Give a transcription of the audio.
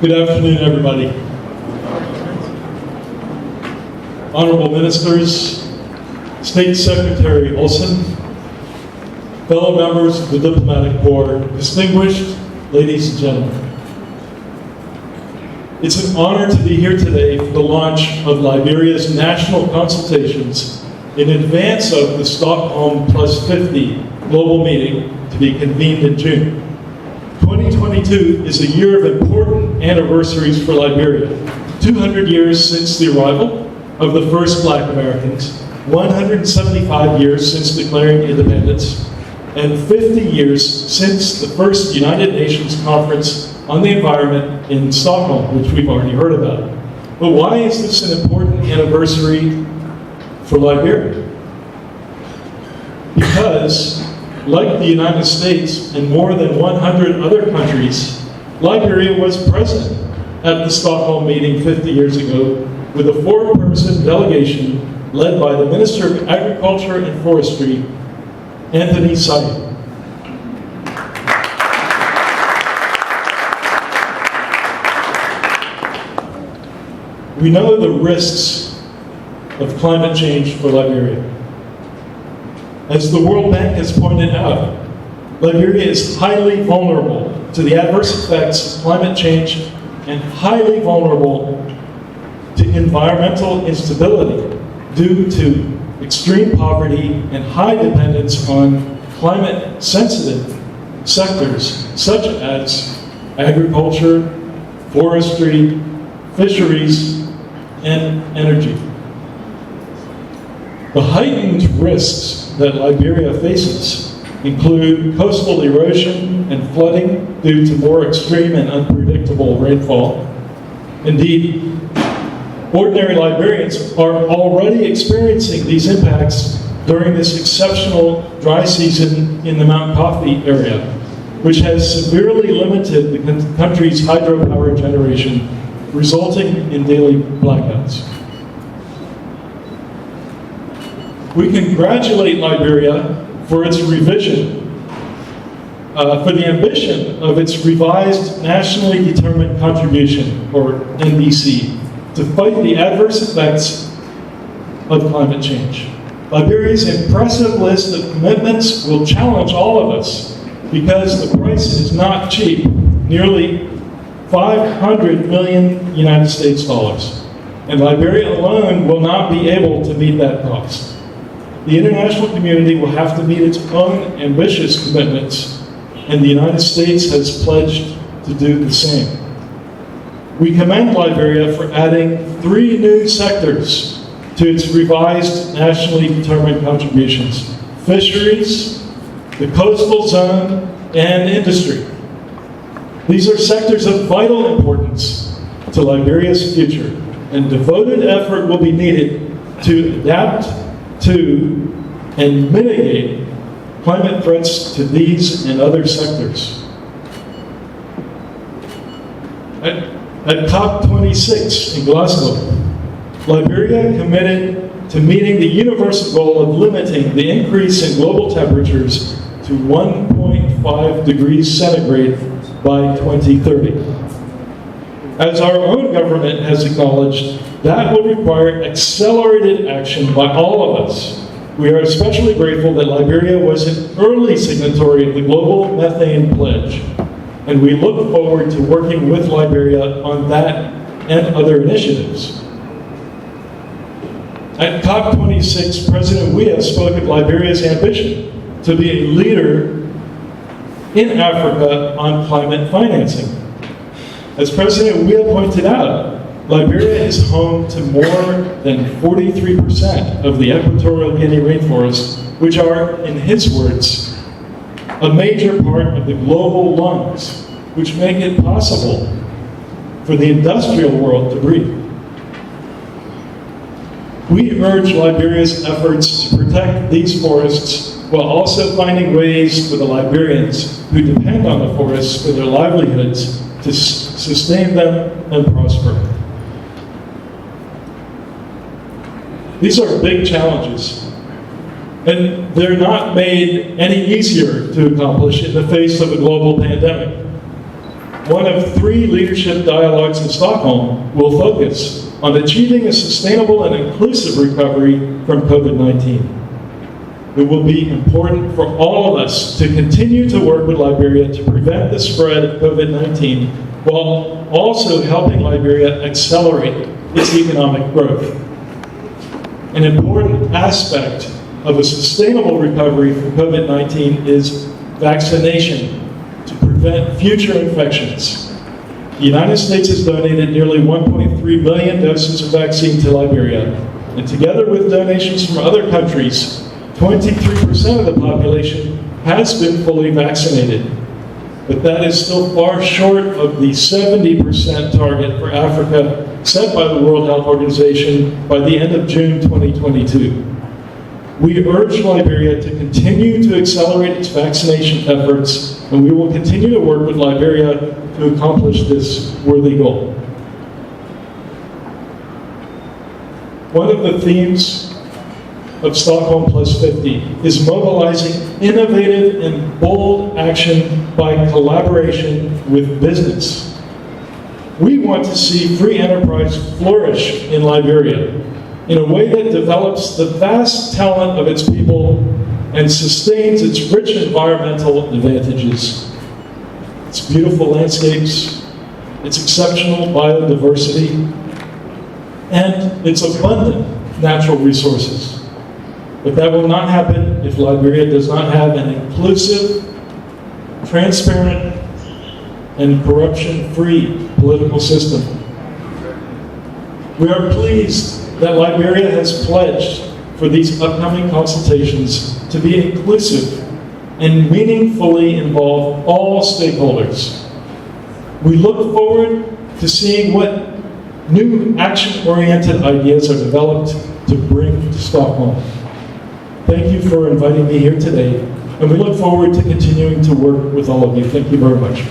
Good afternoon, everybody. Honorable Ministers, State Secretary Olson, fellow members of the Diplomatic Corps, distinguished ladies and gentlemen. It's an honor to be here today for the launch of Liberia's national consultations in advance of the Stockholm+50 global meeting to be convened in June. 2022 is a year of important anniversaries for Liberia. 200 years since the arrival of the first Black Americans, 175 years since declaring independence, and 50 years since the first United Nations Conference on the Environment in Stockholm, which we've already heard about. But why is this an important anniversary for Liberia? Because, like the United States and more than 100 other countries, Liberia was present at the Stockholm meeting 50 years ago with a 4-person delegation led by the Minister of Agriculture and Forestry, Anthony Said. We know the risks of climate change for Liberia. As the World Bank has pointed out, Liberia is highly vulnerable to the adverse effects of climate change and highly vulnerable to environmental instability due to extreme poverty and high dependence on climate-sensitive sectors such as agriculture, forestry, fisheries, and energy. The heightened risks that Liberia faces include coastal erosion and flooding due to more extreme and unpredictable rainfall. Indeed, ordinary Liberians are already experiencing these impacts during this exceptional dry season in the McCarthy area, which has severely limited the country's hydropower generation, resulting in daily blackouts. We congratulate Liberia for its revision, for the ambition of its revised Nationally Determined Contribution, or NDC, to fight the adverse effects of climate change. Liberia's impressive list of commitments will challenge all of us because the price is not cheap, nearly 500 million United States dollars, and Liberia alone will not be able to meet that cost. The international community will have to meet its own ambitious commitments, and the United States has pledged to do the same. We commend Liberia for adding 3 new sectors to its revised nationally determined contributions: fisheries, the coastal zone, and industry. These are sectors of vital importance to Liberia's future, and devoted effort will be needed to adapt to and mitigate climate threats to these and other sectors. At COP26 in Glasgow, Liberia committed to meeting the universal goal of limiting the increase in global temperatures to 1.5 degrees centigrade by 2030. As our own government has acknowledged, that will require accelerated action by all of us. We are especially grateful that Liberia was an early signatory of the Global Methane Pledge, and we look forward to working with Liberia on that and other initiatives. At COP26, President Weah spoke of Liberia's ambition to be a leader in Africa on climate financing. As President Weah pointed out, Liberia is home to more than 43% of the Equatorial Guinea rainforests, which are, in his words, a major part of the global lungs, which make it possible for the industrial world to breathe. We urge Liberia's efforts to protect these forests while also finding ways for the Liberians who depend on the forests for their livelihoods to sustain them and prosper. These are big challenges, and they're not made any easier to accomplish in the face of a global pandemic. one of 3 leadership dialogues in Stockholm will focus on achieving a sustainable and inclusive recovery from COVID-19. It will be important for all of us to continue to work with Liberia to prevent the spread of COVID-19 while also helping Liberia accelerate its economic growth. An important aspect of a sustainable recovery from COVID-19 is vaccination to prevent future infections. The United States has donated nearly 1.3 million doses of vaccine to Liberia, and together with donations from other countries, 23% of the population has been fully vaccinated. But that is still far short of the 70% target for Africa set by the World Health Organization by the end of June 2022. We urge Liberia to continue to accelerate its vaccination efforts, and we will continue to work with Liberia to accomplish this worthy goal. One of the themes of Stockholm+50 is mobilizing innovative and bold action by collaboration with business. We want to see free enterprise flourish in Liberia in a way that develops the vast talent of its people and sustains its rich environmental advantages, its beautiful landscapes, its exceptional biodiversity, and its abundant natural resources. But that will not happen if Liberia does not have an inclusive, transparent, and corruption-free political system. We are pleased that Liberia has pledged for these upcoming consultations to be inclusive and meaningfully involve all stakeholders. We look forward to seeing what new action-oriented ideas are developed to bring to Stockholm. Thank you for inviting me here today, and we look forward to continuing to work with all of you. Thank you very much.